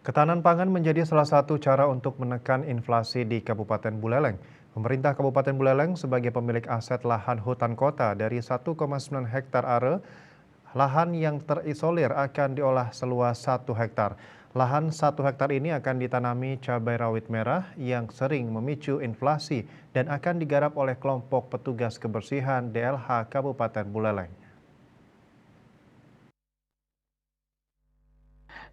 Ketahanan pangan menjadi salah satu cara untuk menekan inflasi di Kabupaten Buleleng. Pemerintah Kabupaten Buleleng sebagai pemilik aset lahan hutan kota dari 1,9 hektar are, lahan yang terisolir akan diolah seluas 1 hektar. Lahan 1 hektar ini akan ditanami cabai rawit merah yang sering memicu inflasi dan akan digarap oleh kelompok petugas kebersihan DLH Kabupaten Buleleng.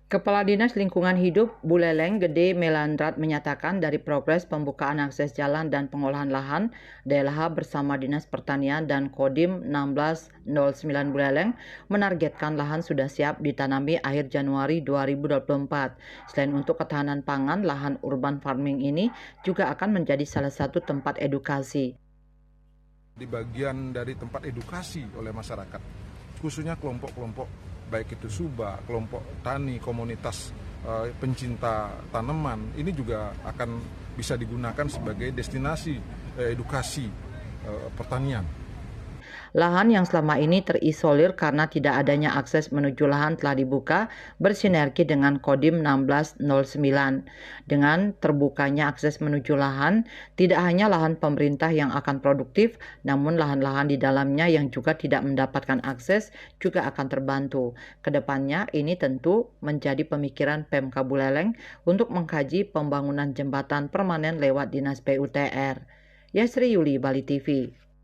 Kepala Dinas Lingkungan Hidup Buleleng Gede Melandrat menyatakan dari progres pembukaan akses jalan dan pengolahan lahan, DLH bersama Dinas Pertanian dan Kodim 1609 Buleleng menargetkan lahan sudah siap ditanami akhir Januari 2024. Selain untuk ketahanan pangan, lahan urban farming ini juga akan menjadi salah satu tempat edukasi. Di bagian dari tempat edukasi oleh masyarakat, khususnya kelompok-kelompok baik itu Suba, kelompok tani, komunitas pencinta tanaman, ini juga akan bisa digunakan sebagai destinasi edukasi pertanian. Lahan yang selama ini terisolir karena tidak adanya akses menuju lahan telah dibuka bersinergi dengan Kodim 1609. Dengan terbukanya akses menuju lahan, tidak hanya lahan pemerintah yang akan produktif, namun lahan-lahan di dalamnya yang juga tidak mendapatkan akses juga akan terbantu. Kedepannya ini tentu menjadi pemikiran Pemka Buleleng untuk mengkaji pembangunan jembatan permanen lewat Dinas PUTR. Yasri Yuli, Bali TV.